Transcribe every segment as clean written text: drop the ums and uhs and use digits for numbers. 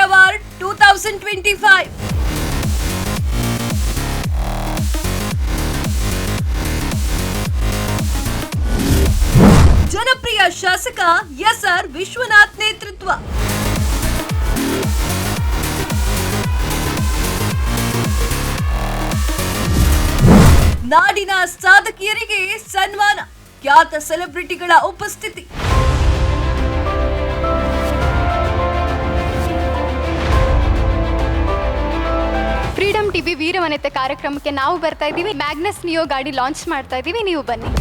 Award 2025. ಜನಪ್ರಿಯ ಶಾಸಕ S R Vishwanath ನೇತೃತ್ವ. ನಾಡಿನ ಸಾಧಕಿಯರಿಗೆ ಸನ್ಮಾನ, ಖ್ಯಾತ ಸೆಲೆಬ್ರಿಟಿಗಳ ಉಪಸ್ಥಿತಿ. ಫ್ರೀಡಂ ಟಿವಿ ವೀರವನಿತೆ ಕಾರ್ಯಕ್ರಮಕ್ಕೆ ನಾವು ಬರ್ತಾ ಇದ್ದೀವಿ. ಮ್ಯಾಗ್ನಸ್ ನಿಯೋ ಗಾಡಿ ಲಾಂಚ್ ಮಾಡ್ತಾ ಇದ್ದೀವಿ, ನೀವು ಬನ್ನಿ.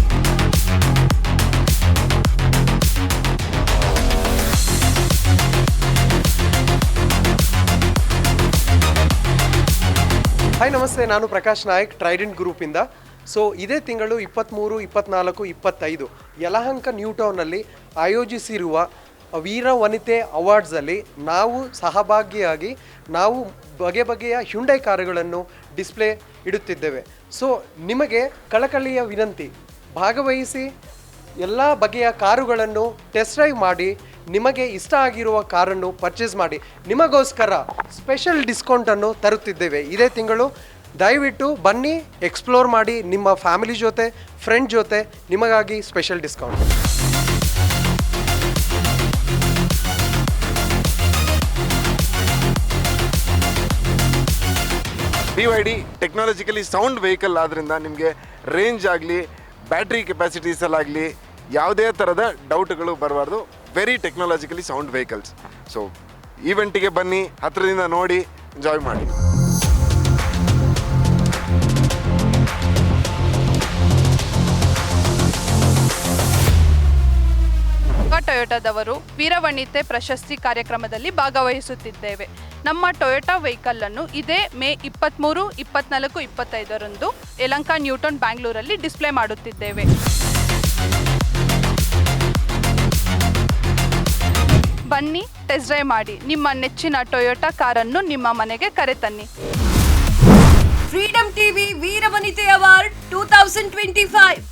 ಹಾಯ್ ನಮಸ್ತೆ, ನಾನು ಪ್ರಕಾಶ್ ನಾಯಕ್, ಟ್ರೈಡೆಂಟ್ ಗ್ರೂಪಿಂದ. ಸೊ ಇದೇ ತಿಂಗಳು 23, 24, 25 ಯಲಹಂಕ ನ್ಯೂ ಟೌನಲ್ಲಿ ಆಯೋಜಿಸಿರುವ ವೀರವನಿತೆ ಅವಾರ್ಡ್ಸಲ್ಲಿ ನಾವು ಸಹಭಾಗಿಯಾಗಿ ನಾವು ಬಗೆಯ ಹ್ಯುಂಡೈ ಕಾರುಗಳನ್ನು ಡಿಸ್ಪ್ಲೇ ಇಡುತ್ತಿದ್ದೇವೆ. ಸೊ ನಿಮಗೆ ಕಳಕಳಿಯ ವಿನಂತಿ, ಭಾಗವಹಿಸಿ ಎಲ್ಲ ಬಗೆಯ ಕಾರುಗಳನ್ನು ಟೆಸ್ಟ್ ಡ್ರೈವ್ ಮಾಡಿ ನಿಮಗೆ ಇಷ್ಟ ಆಗಿರುವ ಕಾರನ್ನು ಪರ್ಚೇಸ್ ಮಾಡಿ. ನಿಮಗೋಸ್ಕರ ಸ್ಪೆಷಲ್ ಡಿಸ್ಕೌಂಟನ್ನು ತರುತ್ತಿದ್ದೇವೆ ಇದೇ ತಿಂಗಳು. ದಯವಿಟ್ಟು ಬನ್ನಿ, ಎಕ್ಸ್ಪ್ಲೋರ್ ಮಾಡಿ, ನಿಮ್ಮ ಫ್ಯಾಮಿಲಿ ಜೊತೆ, ಫ್ರೆಂಡ್ ಜೊತೆ ನಿಮಗಾಗಿ special discount. BYD technologically sound vehicle ಆದ್ದರಿಂದ ನಿಮಗೆ ರೇಂಜ್ ಆಗಲಿ, ಬ್ಯಾಟ್ರಿ ಕೆಪಾಸಿಟೀಸಲ್ಲಾಗಲಿ ಯಾವುದೇ ಥರದ ಡೌಟ್ಗಳು ಬರಬಾರ್ದು. Very technologically sound vehicles. So ಈವೆಂಟಿಗೆ ಬನ್ನಿ, ಹತ್ತಿರದಿಂದ ನೋಡಿ, ಎಂಜಾಯ್ ಮಾಡಿ. ಟೊಯೋಟಾದವರು ವೀರವನಿತೆ ಪ್ರಶಸ್ತಿ ಕಾರ್ಯಕ್ರಮದಲ್ಲಿ ಭಾಗವಹಿಸುತ್ತಿದ್ದೇವೆ. ನಮ್ಮ ಟೊಯೋಟಾ ವೆಹಿಕಲ್ ಇದೇ ಮೇ 23, 24, 25ರಂದು ಯಲಹಂಕ ನ್ಯೂಟೌನ್ ಬ್ಯಾಂಗ್ಳೂರಲ್ಲಿ ಡಿಸ್ಪ್ಲೇ ಮಾಡುತ್ತಿದ್ದೇವೆ. ಬನ್ನಿ, ಟೆಸ್ಟ್ ಡ್ರೈವ್ ಮಾಡಿ, ನಿಮ್ಮ ನೆಚ್ಚಿನ ಟೊಯೋಟಾ ಕಾರನ್ನು ನಿಮ್ಮ ಮನೆಗೆ ಕರೆತನ್ನಿ. ಫ್ರೀಡಂ ಟಿವಿ ವೀರವನಿತೆ ಅವಾರ್ಡ್ 2025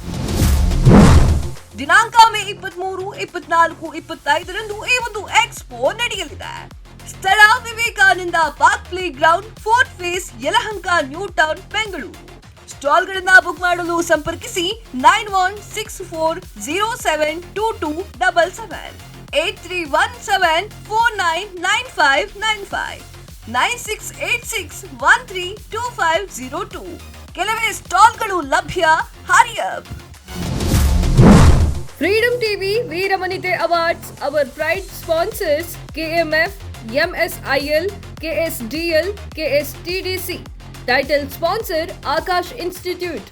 ದಿನಾಂಕ ಮೇ 23, 24, 25ರಂದು ಈ ಒಂದು ಎಕ್ಸ್ಪೋ ನಡೆಯಲಿದೆ. ಸ್ಥಳ Vivekananda park play ground, 4th phase, Yelahanka new town, Bengaluru. ಸ್ಟಾಲ್ಗಳನ್ನ ಬುಕ್ ಮಾಡಲು ಸಂಪರ್ಕಿಸಿ 9164072277, 8317499595, 9686132502. ಕೆಲವೇ ಸ್ಟಾಲ್ಗಳು ಲಭ್ಯ. ಹರಿಯಪ್. Freedom TV ವೀರವನಿತೆ awards. Our pride sponsors KMF, MSIL, KSDL, KSTDC. Title sponsor Akash Institute.